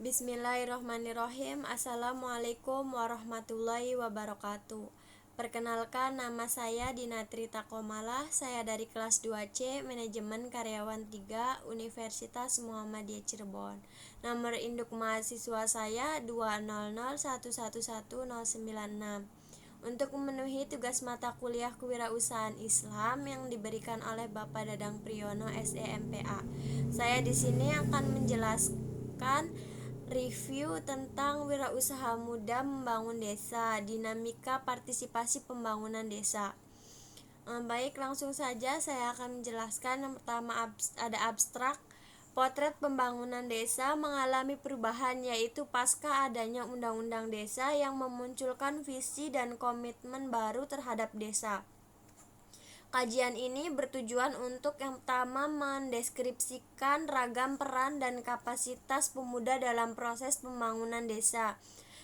Bismillahirrohmanirrohim. Assalamualaikum warahmatullahi wabarakatuh. Perkenalkan, nama saya Dinatri Takomalah. Saya dari kelas 2C Manajemen Karyawan 3 Universitas Muhammadiyah Cirebon. Nomor induk mahasiswa saya 200111096. Untuk memenuhi tugas mata kuliah Kewirausahaan Islam yang diberikan oleh Bapak Dadang Priyono SEMPA, saya di sini akan menjelaskan review tentang wirausaha muda membangun desa, dinamika partisipasi pembangunan desa. Baik, langsung saja saya akan menjelaskan. Yang pertama ada abstrak. Potret pembangunan desa mengalami perubahan, yaitu pasca adanya Undang-Undang Desa yang memunculkan visi dan komitmen baru terhadap desa. Kajian ini bertujuan untuk yang pertama mendeskripsikan ragam peran dan kapasitas pemuda dalam proses pembangunan desa.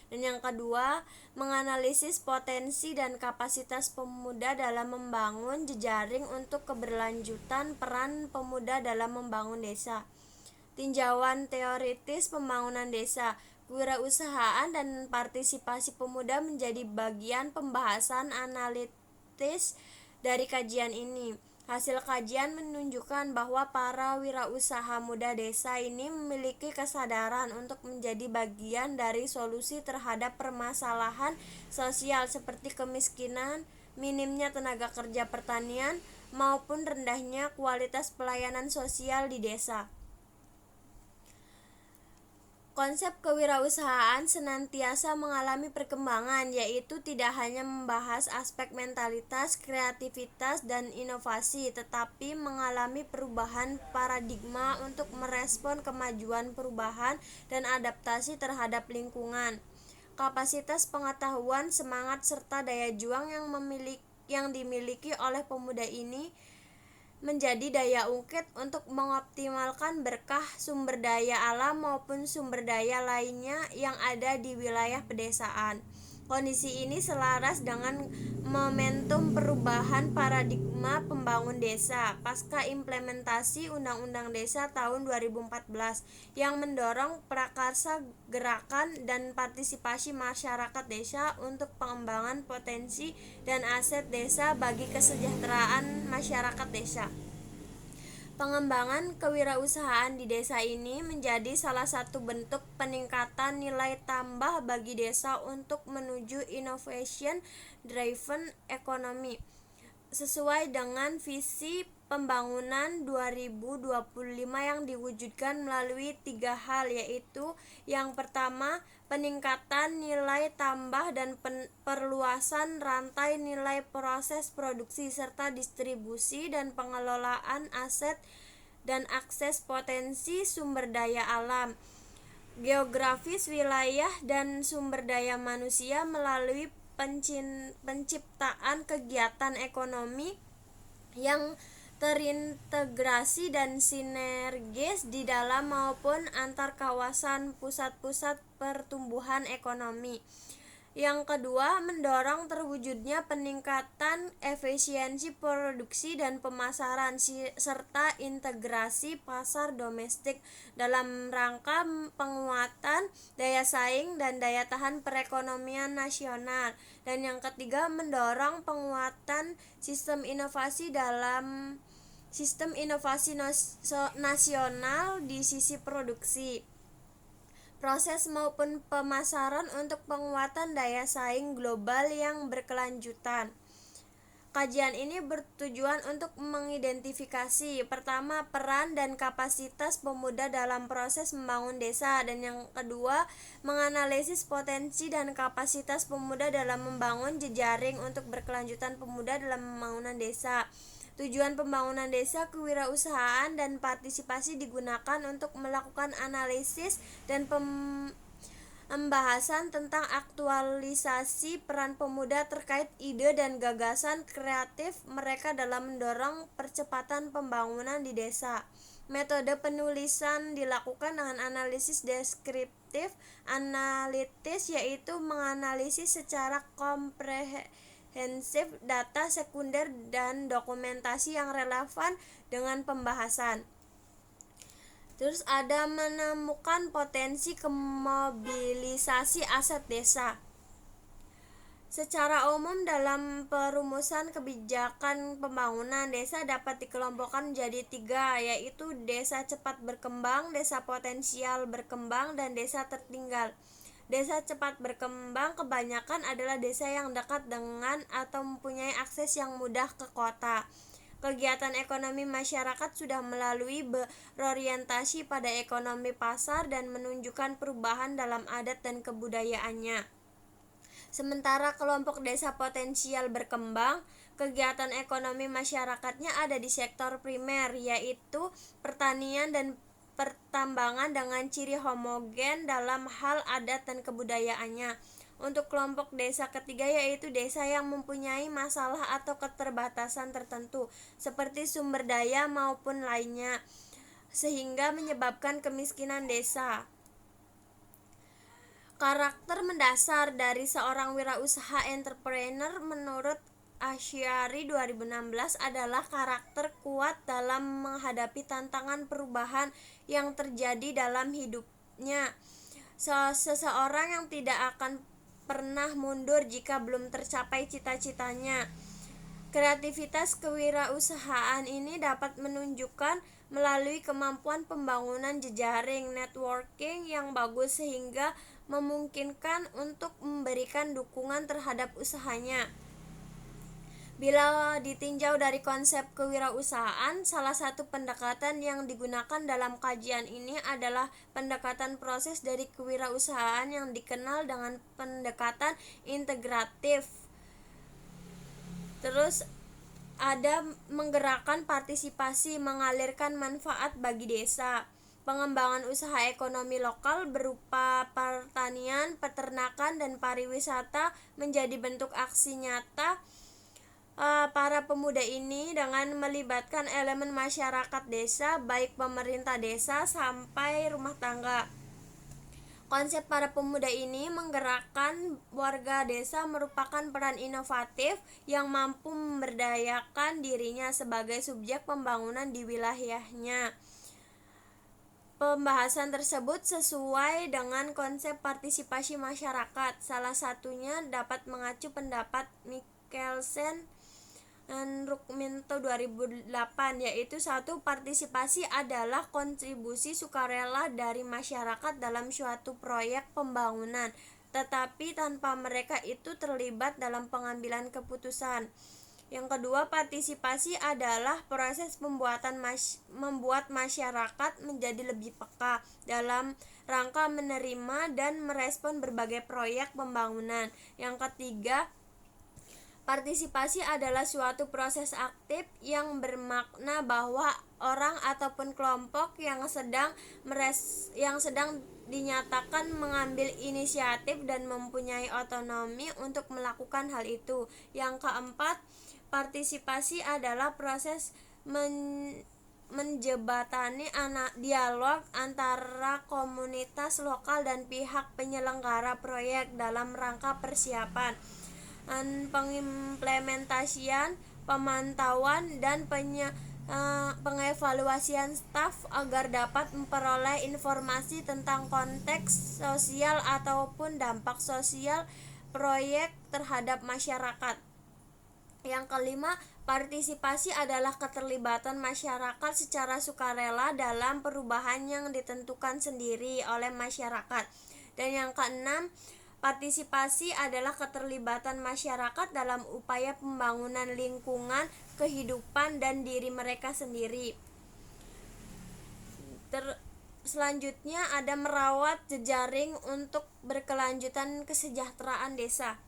Dan yang kedua, menganalisis potensi dan kapasitas pemuda dalam membangun jejaring untuk keberlanjutan peran pemuda dalam membangun desa. Tinjauan teoritis pembangunan desa, kewirausahaan dan partisipasi pemuda menjadi bagian pembahasan analitis dari kajian ini. Hasil kajian menunjukkan bahwa para wirausaha muda desa ini memiliki kesadaran untuk menjadi bagian dari solusi terhadap permasalahan sosial seperti kemiskinan, minimnya tenaga kerja pertanian, maupun rendahnya kualitas pelayanan sosial di desa. Konsep kewirausahaan senantiasa mengalami perkembangan, yaitu tidak hanya membahas aspek mentalitas, kreativitas, dan inovasi, tetapi mengalami perubahan paradigma untuk merespon kemajuan perubahan dan adaptasi terhadap lingkungan. Kapasitas pengetahuan, semangat, serta daya juang yang dimiliki oleh pemuda ini menjadi daya ungkit untuk mengoptimalkan berkah sumber daya alam maupun sumber daya lainnya yang ada di wilayah pedesaan. Kondisi ini selaras dengan momentum perubahan paradigma pembangun desa pasca implementasi Undang-Undang Desa tahun 2014 yang mendorong prakarsa gerakan dan partisipasi masyarakat desa untuk pengembangan potensi dan aset desa bagi kesejahteraan masyarakat desa. Pengembangan kewirausahaan di desa ini menjadi salah satu bentuk peningkatan nilai tambah bagi desa untuk menuju innovation driven economy sesuai dengan visi pembangunan 2025 yang diwujudkan melalui 3 hal, yaitu yang pertama, peningkatan nilai tambah dan perluasan rantai nilai proses produksi serta distribusi dan pengelolaan aset dan akses potensi sumber daya alam, geografis wilayah dan sumber daya manusia melalui penciptaan kegiatan ekonomi yang terintegrasi dan sinergis di dalam maupun antar kawasan pusat-pusat pertumbuhan ekonomi. Yang kedua, mendorong terwujudnya peningkatan efisiensi produksi dan pemasaran serta integrasi pasar domestik dalam rangka penguatan daya saing dan daya tahan perekonomian nasional. Dan yang ketiga, mendorong penguatan sistem inovasi nasional di sisi produksi, proses maupun pemasaran untuk penguatan daya saing global yang berkelanjutan. Kajian ini bertujuan untuk mengidentifikasi pertama, peran dan kapasitas pemuda dalam proses membangun desa, dan yang kedua, menganalisis potensi dan kapasitas pemuda dalam membangun jejaring untuk berkelanjutan pemuda dalam pembangunan desa. Tujuan pembangunan desa, kewirausahaan, dan partisipasi digunakan untuk melakukan analisis dan pembahasan tentang aktualisasi peran pemuda terkait ide dan gagasan kreatif mereka dalam mendorong percepatan pembangunan di desa. Metode penulisan dilakukan dengan analisis deskriptif analitis, yaitu menganalisis secara komprehensif data sekunder dan dokumentasi yang relevan dengan pembahasan. Terus ada menemukan potensi kemobilisasi aset desa. Secara umum dalam perumusan kebijakan pembangunan desa dapat dikelompokkan menjadi 3, yaitu desa cepat berkembang, desa potensial berkembang, dan desa tertinggal. Desa cepat berkembang kebanyakan adalah desa yang dekat dengan atau mempunyai akses yang mudah ke kota. Kegiatan ekonomi masyarakat sudah melalui berorientasi pada ekonomi pasar dan menunjukkan perubahan dalam adat dan kebudayaannya. Sementara kelompok desa potensial berkembang, kegiatan ekonomi masyarakatnya ada di sektor primer, yaitu pertanian dan pertambangan dengan ciri homogen dalam hal adat dan kebudayaannya. Untuk kelompok desa ketiga yaitu desa yang mempunyai masalah atau keterbatasan tertentu, seperti sumber daya maupun lainnya, sehingga menyebabkan kemiskinan desa. Karakter mendasar dari seorang wirausaha entrepreneur menurut Asyari 2016 adalah karakter kuat dalam menghadapi tantangan perubahan yang terjadi dalam hidupnya. Seseorang yang tidak akan pernah mundur jika belum tercapai cita-citanya. Kreativitas kewirausahaan ini dapat menunjukkan melalui kemampuan pembangunan jejaring networking yang bagus sehingga memungkinkan untuk memberikan dukungan terhadap usahanya. Bila ditinjau dari konsep kewirausahaan, salah satu pendekatan yang digunakan dalam kajian ini adalah pendekatan proses dari kewirausahaan yang dikenal dengan pendekatan integratif. Terus ada menggerakkan partisipasi, mengalirkan manfaat bagi desa. Pengembangan usaha ekonomi lokal berupa pertanian, peternakan, dan pariwisata menjadi bentuk aksi nyata para pemuda ini dengan melibatkan elemen masyarakat desa, baik pemerintah desa sampai rumah tangga. Konsep para pemuda ini menggerakkan warga desa merupakan peran inovatif yang mampu memberdayakan dirinya sebagai subjek pembangunan di wilayahnya. Pembahasan tersebut sesuai dengan konsep partisipasi masyarakat. Salah satunya dapat mengacu pendapat Mikkelsen dan Rukminto 2008, yaitu 1. Partisipasi adalah kontribusi sukarela dari masyarakat dalam suatu proyek pembangunan, tetapi tanpa mereka itu terlibat dalam pengambilan keputusan. Yang kedua, partisipasi adalah proses membuat masyarakat menjadi lebih peka dalam rangka menerima dan merespon berbagai proyek pembangunan. Yang ketiga, partisipasi adalah suatu proses aktif yang bermakna bahwa orang ataupun kelompok yang sedang dinyatakan mengambil inisiatif dan mempunyai otonomi untuk melakukan hal itu. Yang keempat, partisipasi adalah proses menjebatani dialog antara komunitas lokal dan pihak penyelenggara proyek dalam rangka persiapan, pengimplementasian, pemantauan, dan pengevaluasian staf agar dapat memperoleh informasi tentang konteks sosial ataupun dampak sosial proyek terhadap masyarakat. Yang kelima, partisipasi adalah keterlibatan masyarakat secara sukarela dalam perubahan yang ditentukan sendiri oleh masyarakat. Dan yang keenam, partisipasi adalah keterlibatan masyarakat dalam upaya pembangunan lingkungan, kehidupan, dan diri mereka sendiri. Selanjutnya ada merawat jejaring untuk berkelanjutan kesejahteraan desa.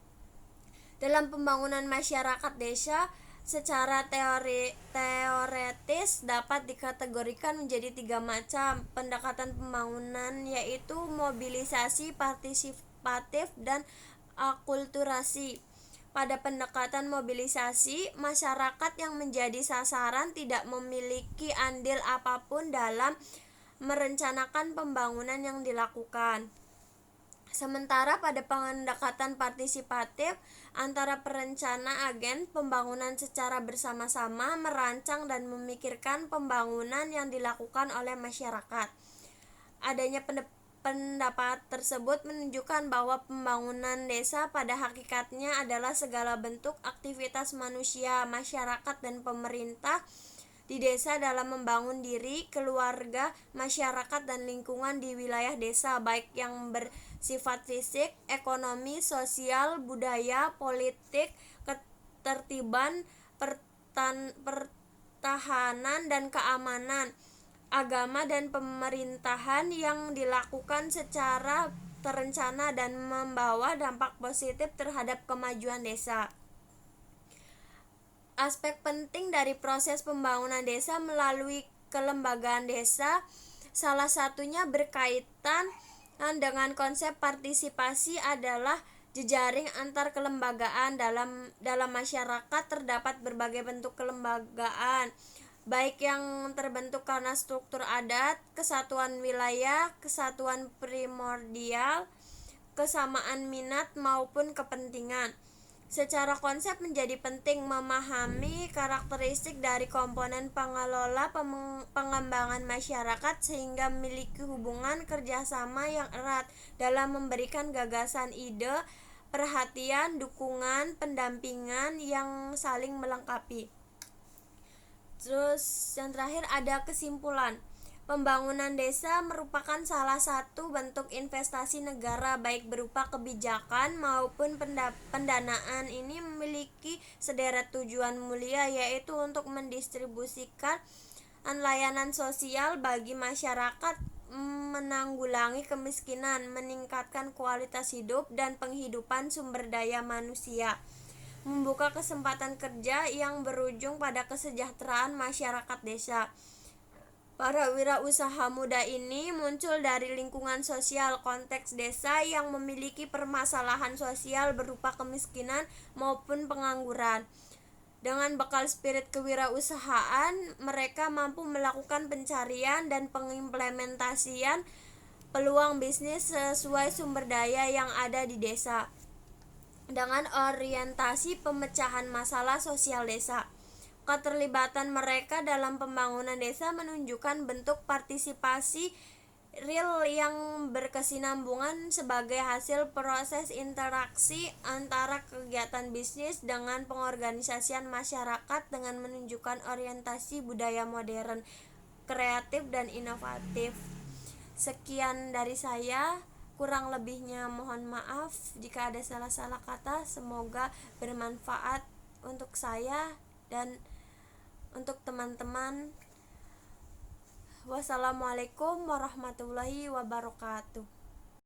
Dalam pembangunan masyarakat desa, secara teoretis dapat dikategorikan menjadi 3 macam pendekatan pembangunan, yaitu mobilisasi, partisipatif, dan akulturasi. Pada pendekatan mobilisasi, masyarakat yang menjadi sasaran tidak memiliki andil apapun dalam merencanakan pembangunan yang dilakukan. Sementara pada pendekatan partisipatif, antara perencana agen pembangunan secara bersama-sama merancang dan memikirkan pembangunan yang dilakukan oleh masyarakat. Adanya pendapat tersebut menunjukkan bahwa pembangunan desa pada hakikatnya adalah segala bentuk aktivitas manusia, masyarakat, dan pemerintah di desa dalam membangun diri, keluarga, masyarakat, dan lingkungan di wilayah desa, baik yang bersifat fisik, ekonomi, sosial, budaya, politik, ketertiban, pertahanan, dan keamanan, agama, dan pemerintahan yang dilakukan secara terencana dan membawa dampak positif terhadap kemajuan desa. Aspek penting dari proses pembangunan desa melalui kelembagaan desa salah satunya berkaitan dengan konsep partisipasi adalah jejaring antar kelembagaan. Dalam masyarakat terdapat berbagai bentuk kelembagaan, baik yang terbentuk karena struktur adat, kesatuan wilayah, kesatuan primordial, kesamaan minat, maupun kepentingan. Secara konsep menjadi penting memahami karakteristik dari komponen pengelola pengembangan masyarakat sehingga memiliki hubungan kerjasama yang erat dalam memberikan gagasan, ide, perhatian, dukungan, pendampingan yang saling melengkapi. Terus yang terakhir ada kesimpulan. Pembangunan desa merupakan salah satu bentuk investasi negara, baik berupa kebijakan maupun pendanaan. Ini memiliki sederet tujuan mulia, yaitu untuk mendistribusikan layanan sosial bagi masyarakat, menanggulangi kemiskinan, meningkatkan kualitas hidup dan penghidupan sumber daya manusia, membuka kesempatan kerja yang berujung pada kesejahteraan masyarakat desa. Para wirausaha muda ini muncul dari lingkungan sosial konteks desa yang memiliki permasalahan sosial berupa kemiskinan maupun pengangguran. Dengan bekal spirit kewirausahaan, mereka mampu melakukan pencarian dan pengimplementasian peluang bisnis sesuai sumber daya yang ada di desa, dengan orientasi pemecahan masalah sosial desa. Keterlibatan mereka dalam pembangunan desa menunjukkan bentuk partisipasi real yang berkesinambungan sebagai hasil proses interaksi antara kegiatan bisnis dengan pengorganisasian masyarakat dengan menunjukkan orientasi budaya modern, kreatif, dan inovatif. Sekian dari saya, kurang lebihnya mohon maaf jika ada salah-salah kata. Semoga bermanfaat untuk saya dan untuk teman-teman. Wassalamualaikum warahmatullahi wabarakatuh.